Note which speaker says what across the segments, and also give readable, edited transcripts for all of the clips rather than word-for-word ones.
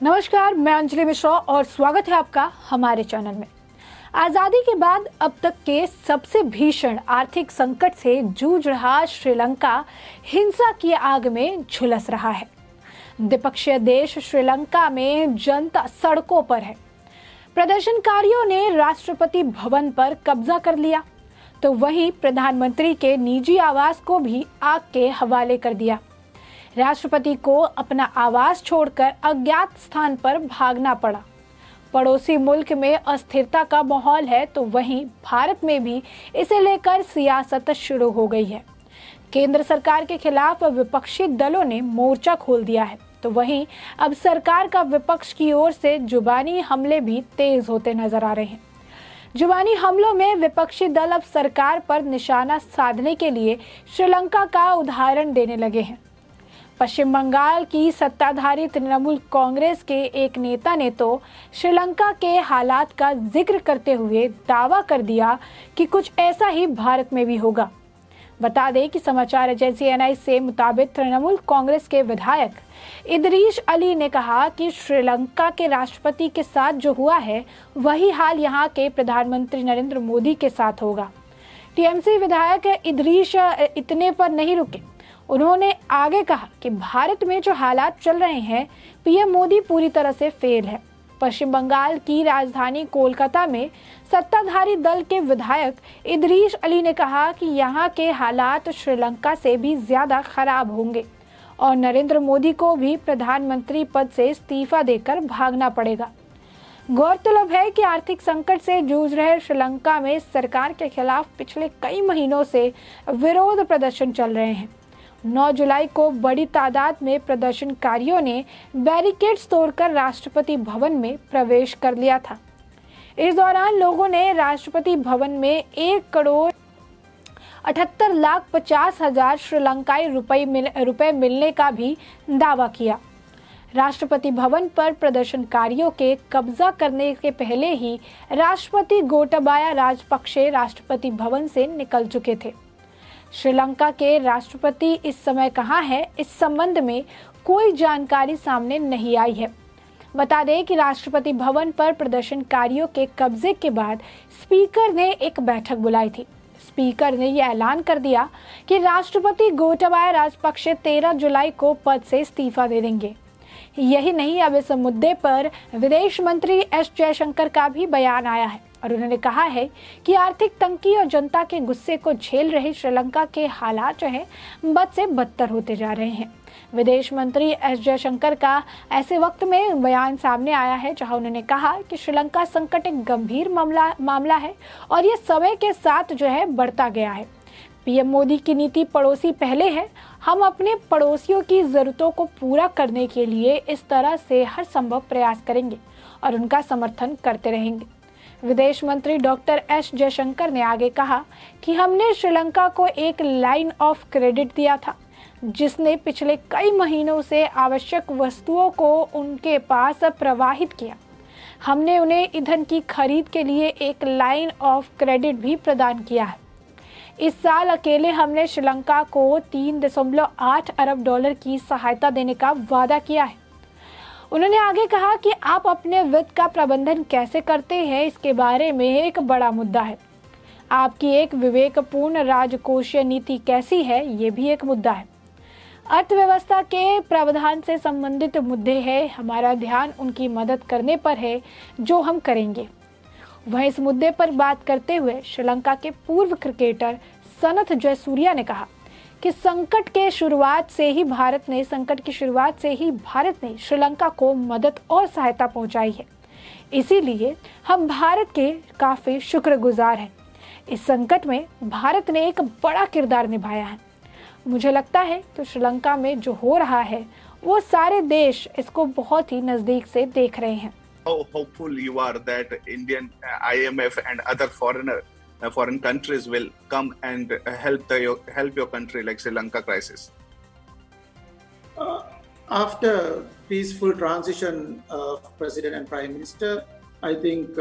Speaker 1: नमस्कार, मैं अंजलि मिश्रा और स्वागत है आपका हमारे चैनल में। आज़ादी के बाद अब तक के सबसे भीषण आर्थिक संकट से जूझ रहा श्रीलंका हिंसा की आग में झुलस रहा है। द्विपक्षीय देश श्रीलंका में जनता सड़कों पर है। प्रदर्शनकारियों ने राष्ट्रपति भवन पर कब्जा कर लिया, तो वहीं प्रधानमंत्री के निजी आवास को भी आग के हवाले कर दिया। राष्ट्रपति को अपना आवास छोड़कर अज्ञात स्थान पर भागना पड़ा। पड़ोसी मुल्क में अस्थिरता का माहौल है, तो वहीं भारत में भी इसे लेकर सियासत शुरू हो गई है। केंद्र सरकार के खिलाफ विपक्षी दलों ने मोर्चा खोल दिया है, तो वहीं अब सरकार का विपक्ष की ओर से जुबानी हमले भी तेज होते नजर आ रहे हैं। जुबानी हमलों में विपक्षी दल अब सरकार पर निशाना साधने के लिए श्रीलंका का उदाहरण देने लगे हैं। पश्चिम बंगाल की सत्ताधारी तृणमूल कांग्रेस के एक नेता ने तो श्रीलंका के हालात का जिक्र करते हुए दावा कर दिया कि कुछ ऐसा ही भारत में भी होगा। बता दें कि समाचार एजेंसी एनआई से मुताबिक तृणमूल कांग्रेस के विधायक इदरीश अली ने कहा कि श्रीलंका के राष्ट्रपति के साथ जो हुआ है वही हाल यहाँ के प्रधानमंत्री नरेंद्र मोदी के साथ होगा। टीएमसी विधायक इदरीश इतने पर नहीं रुके। उन्होंने आगे कहा कि भारत में जो हालात चल रहे हैं, पीएम मोदी पूरी तरह से फेल है। पश्चिम बंगाल की राजधानी कोलकाता में सत्ताधारी दल के विधायक इदरीश अली ने कहा कि यहाँ के हालात श्रीलंका से भी ज्यादा खराब होंगे और नरेंद्र मोदी को भी प्रधानमंत्री पद से इस्तीफा देकर भागना पड़ेगा। गौरतलब है कि आर्थिक संकट से जूझ रहे श्रीलंका में सरकार के खिलाफ पिछले कई महीनों से विरोध प्रदर्शन चल रहे हैं। 9 जुलाई को बड़ी तादाद में प्रदर्शनकारियों ने बैरिकेड्स तोड़कर राष्ट्रपति भवन में प्रवेश कर लिया था। इस दौरान लोगों ने राष्ट्रपति भवन में 1,78,50,000 श्रीलंकाई रुपए मिलने का भी दावा किया। राष्ट्रपति भवन पर प्रदर्शनकारियों के कब्जा करने के पहले ही राष्ट्रपति गोटाबाया राजपक्षे राष्ट्रपति भवन से निकल चुके थे। श्रीलंका के राष्ट्रपति इस समय कहाँ है, इस संबंध में कोई जानकारी सामने नहीं आई है। बता दें कि राष्ट्रपति भवन पर प्रदर्शनकारियों के कब्जे के बाद स्पीकर ने एक बैठक बुलाई थी। स्पीकर ने यह ऐलान कर दिया कि राष्ट्रपति गोटाबाया राजपक्षे 13 जुलाई को पद से इस्तीफा दे देंगे। यही नहीं, अब इस मुद्दे पर विदेश मंत्री एस जयशंकर का भी बयान आया है और उन्होंने कहा है कि आर्थिक तंगी और जनता के गुस्से को झेल रहे श्रीलंका के हालात जो है बद से बदतर होते जा रहे हैं। विदेश मंत्री एस जयशंकर का ऐसे वक्त में बयान सामने आया है जहां उन्होंने कहा कि श्रीलंका संकट एक गंभीर मामला है और ये समय के साथ जो है बढ़ता गया है। पीएम मोदी की नीति पड़ोसी पहले है। हम अपने पड़ोसियों की जरूरतों को पूरा करने के लिए इस तरह से हर संभव प्रयास करेंगे और उनका समर्थन करते रहेंगे। विदेश मंत्री डॉक्टर एस जयशंकर ने आगे कहा कि हमने श्रीलंका को एक लाइन ऑफ क्रेडिट दिया था, जिसने पिछले कई महीनों से आवश्यक वस्तुओं को उनके पास प्रवाहित किया। हमने उन्हें ईंधन की खरीद के लिए एक लाइन ऑफ क्रेडिट भी प्रदान किया है। इस साल अकेले हमने श्रीलंका को 3.8 अरब डॉलर की सहायता देने का वादा किया है। उन्होंने आगे कहा कि आप अपने वित्त का प्रबंधन कैसे करते हैं, इसके बारे में एक बड़ा मुद्दा है। आपकी एक विवेकपूर्ण राजकोषीय नीति कैसी है, ये भी एक मुद्दा है। अर्थव्यवस्था के प्रावधान से संबंधित मुद्दे हैं। हमारा ध्यान उनकी मदद करने पर है जो हम करेंगे। वहीं इस मुद्दे पर बात करते हुए श्रीलंका के पूर्व क्रिकेटर सनथ जयसूर्या ने कहा कि संकट की शुरुआत से ही भारत ने श्रीलंका को मदद और सहायता पहुंचाई है। इसीलिए हम भारत के काफी शुक्रगुजार हैं। इस संकट में भारत ने एक बड़ा किरदार निभाया है। मुझे लगता है कि श्रीलंका में जो हो रहा है वो सारे देश इसको बहुत ही नजदीक से देख रहे हैं।
Speaker 2: How hopeful you are that Indian IMF and other foreign countries will come and help your country like Sri Lanka crisis?
Speaker 3: After peaceful transition of president and prime minister, I think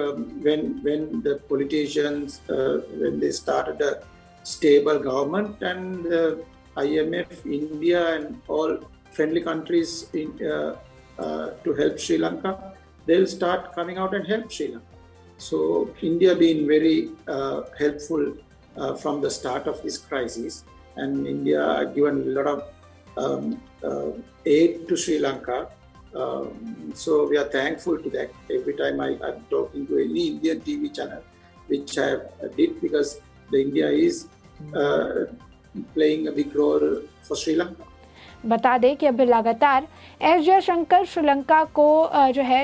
Speaker 3: when the politicians when they started a stable government and IMF, India and all friendly countries to help Sri Lanka, they'll start coming out and help Sri Lanka. So India been very helpful from the start of this crisis, and India given a lot of aid to Sri Lanka. So we are thankful to that. Every time I'm talking to any Indian TV channel, which I did, because the India is playing a big role for Sri Lanka.
Speaker 1: बता दें कि अभी लगातार S Jaishankar Sri Lanka को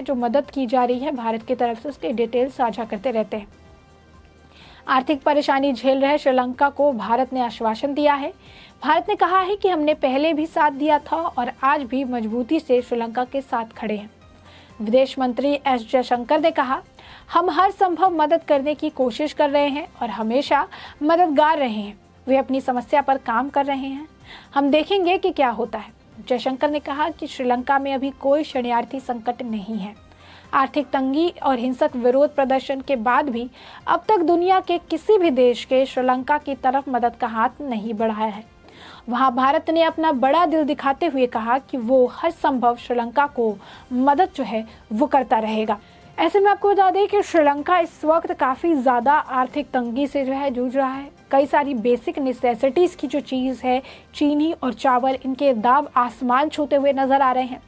Speaker 1: जो मदद की जा रही है भारत की तरफ से, उसके डिटेल्स साझा करते रहते हैं। आर्थिक परेशानी झेल रहे श्रीलंका को भारत ने आश्वासन दिया है। भारत ने कहा है कि हमने पहले भी साथ दिया था और आज भी मजबूती से श्रीलंका के साथ खड़े हैं। विदेश मंत्री एस जयशंकर ने कहा, हम हर संभव मदद करने की कोशिश कर रहे हैं और हमेशा मददगार रहे हैं। वे अपनी समस्या पर काम कर रहे हैं, हम देखेंगे कि क्या होता है। जयशंकर ने कहा कि श्रीलंका में अभी कोई शरणार्थी संकट नहीं है। आर्थिक तंगी और हिंसक विरोध प्रदर्शन के बाद भी अब तक दुनिया के किसी भी देश के श्रीलंका की तरफ मदद का हाथ नहीं बढ़ाया है। वहां भारत ने अपना बड़ा दिल दिखाते हुए कहा कि वो हर संभव श्रीलंका को मदद वो करता रहेगा। ऐसे में आपको बता दें कि श्रीलंका इस वक्त काफ़ी ज़्यादा आर्थिक तंगी से जूझ रहा है। कई सारी बेसिक नेसेसिटीज़ की जो चीज़ है, चीनी और चावल, इनके दाम आसमान छूते हुए नजर आ रहे हैं।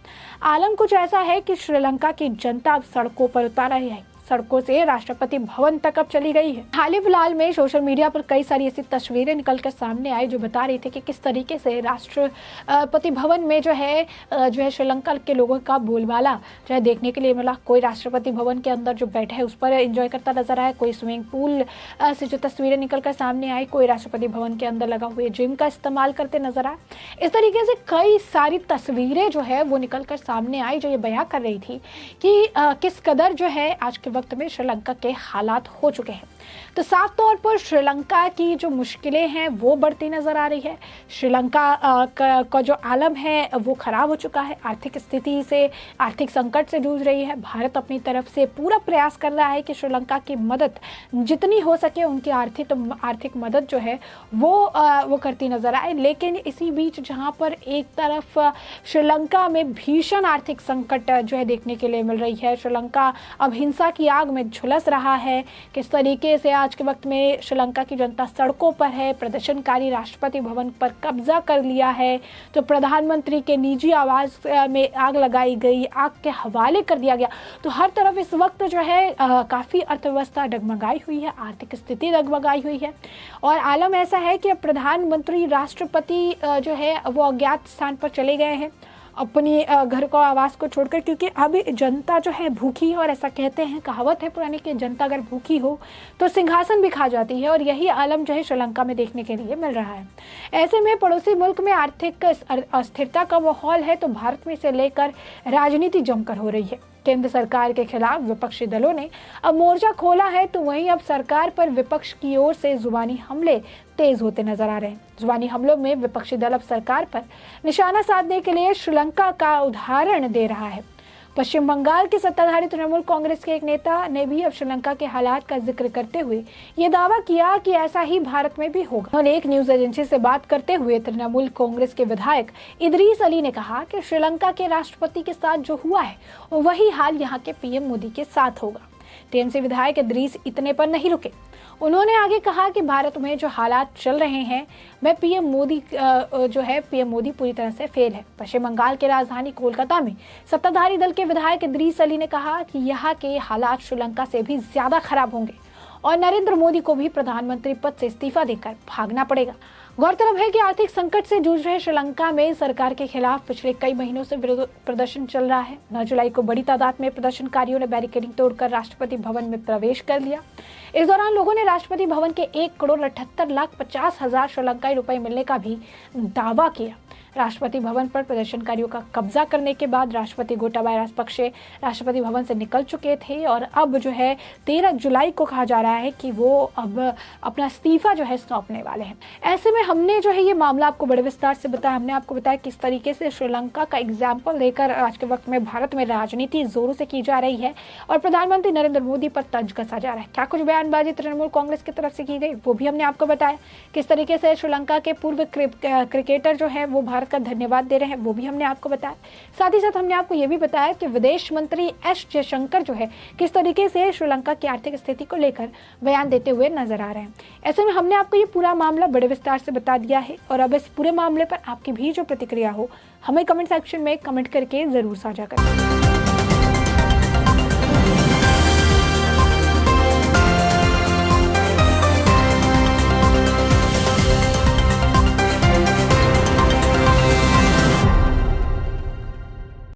Speaker 1: आलम कुछ ऐसा है कि श्रीलंका की जनता अब सड़कों पर उतर आई है, सड़कों से राष्ट्रपति भवन तक अब चली गई है। हाल ही फिलहाल में सोशल मीडिया पर कई सारी ऐसी तस्वीरें निकलकर सामने आई जो बता रही थी कि किस तरीके से राष्ट्रपति भवन में श्रीलंका के लोगों का बोलबाला देखने के लिए मिला। कोई राष्ट्रपति भवन के अंदर जो बैठा है उस पर एंजॉय करता नजर आया, कोई स्विमिंग पूल से जो तस्वीरें निकलकर सामने आई, कोई राष्ट्रपति भवन के अंदर लगा हुए जिम का इस्तेमाल करते नजर आए। इस तरीके से कई सारी तस्वीरें वो निकलकर सामने आई जो ये बयां कर रही थी कि किस कदर आज के वक्त में श्रीलंका के हालात हो चुके हैं। तो साफ तौर पर श्रीलंका की जो मुश्किलें हैं वो बढ़ती नजर आ रही है। श्रीलंका का जो आलम है वो खराब हो चुका है, आर्थिक स्थिति से, आर्थिक संकट से जूझ रही है। भारत अपनी तरफ से पूरा प्रयास कर रहा है कि श्रीलंका की मदद जितनी हो सके उनकी आर्थिक मदद वो करती नजर आए। लेकिन इसी बीच जहां पर एक तरफ श्रीलंका में भीषण आर्थिक संकट देखने के लिए मिल रही है, श्रीलंका अब हिंसा की आग में झुलस रहा है। किस तरीके से आज के वक्त में श्रीलंका की जनता सड़कों पर है, प्रदर्शनकारी राष्ट्रपति भवन पर कब्जा कर लिया है, तो प्रधानमंत्री के निजी आवास में आग लगाई गई, आग के हवाले कर दिया गया। तो हर तरफ इस वक्त काफ़ी अर्थव्यवस्था डगमगाई हुई है, आर्थिक स्थिति डगमगाई हुई है। और आलम ऐसा है कि प्रधानमंत्री राष्ट्रपति वो अज्ञात स्थान पर चले गए हैं अपनी घर को, आवास को छोड़कर, क्योंकि अभी जनता भूखी है। और ऐसा कहते हैं, कहावत है पुरानी कि जनता अगर भूखी हो तो सिंहासन भी खा जाती है, और यही आलम श्रीलंका में देखने के लिए मिल रहा है। ऐसे में पड़ोसी मुल्क में आर्थिक अस्थिरता का माहौल है, तो भारत में से लेकर राजनीति जमकर हो रही है। केंद्र सरकार के खिलाफ विपक्षी दलों ने अब मोर्चा खोला है, तो वहीं अब सरकार पर विपक्ष की ओर से जुबानी हमले तेज होते नजर आ रहे हैं। जुबानी हमलों में विपक्षी दल अब सरकार पर निशाना साधने के लिए श्रीलंका का उदाहरण दे रहा है। पश्चिम बंगाल के सत्ताधारी तृणमूल कांग्रेस के एक नेता ने भी अब श्रीलंका के हालात का जिक्र करते हुए ये दावा किया कि ऐसा ही भारत में भी होगा। उन्होंने एक न्यूज एजेंसी से बात करते हुए तृणमूल कांग्रेस के विधायक इदरीस अली ने कहा कि श्रीलंका के राष्ट्रपति के साथ जो हुआ है वही हाल यहाँ के पीएम मोदी के साथ होगा। टीएमसी विधायक इदरीस इतने पर नहीं रुके, उन्होंने आगे कहा कि भारत में जो हालात चल रहे हैं में पीएम मोदी पूरी तरह से फेल है। पश्चिम बंगाल के राजधानी कोलकाता में सत्ताधारी दल के विधायक इदरीस अली ने कहा कि यहाँ के हालात श्रीलंका से भी ज्यादा खराब होंगे और नरेंद्र मोदी को भी प्रधानमंत्री पद से इस्तीफा देकर भागना पड़ेगा। गौरतलब है कि आर्थिक संकट से जूझ रहे श्रीलंका में सरकार के खिलाफ पिछले कई महीनों से विरोध प्रदर्शन चल रहा है। 9 जुलाई को बड़ी तादाद में प्रदर्शनकारियों ने बैरिकेडिंग तोड़कर राष्ट्रपति भवन में प्रवेश कर लिया। इस दौरान लोगों ने राष्ट्रपति भवन के 1,78,50,000 श्रीलंकाई रुपए मिलने का भी दावा किया। राष्ट्रपति भवन पर प्रदर्शनकारियों का कब्जा करने के बाद राष्ट्रपति गोटाबाया राजपक्षे राष्ट्रपति भवन से निकल चुके थे और अब 13 जुलाई को कहा जा रहा है कि वो अब अपना इस्तीफा सौंपने वाले हैं। ऐसे में हमने ये मामला आपको बड़े विस्तार से बताया। हमने आपको बताया किस तरीके से श्रीलंका का एग्जाम्पल लेकर आज के वक्त में भारत में राजनीति जोरों से की जा रही है और प्रधानमंत्री नरेंद्र मोदी पर तंज कसा जा रहा है। क्या कुछ बयानबाजी तृणमूल कांग्रेस की तरफ से की गई वो भी हमने आपको बताया। किस तरीके से श्रीलंका के पूर्व क्रिकेटर वो भारत का धन्यवाद दे रहे हैं वो भी हमने आपको बताया। साथ ही साथ हमने आपको ये भी बताया कि विदेश मंत्री एस जयशंकर जो है किस तरीके से श्रीलंका की आर्थिक स्थिति को लेकर बयान देते हुए नजर आ रहे हैं। ऐसे में हमने आपको ये पूरा मामला बड़े विस्तार से बता दिया है और अब इस पूरे मामले पर आपकी भी जो प्रतिक्रिया हो हमें कमेंट सेक्शन में कमेंट करके जरूर साझा करें।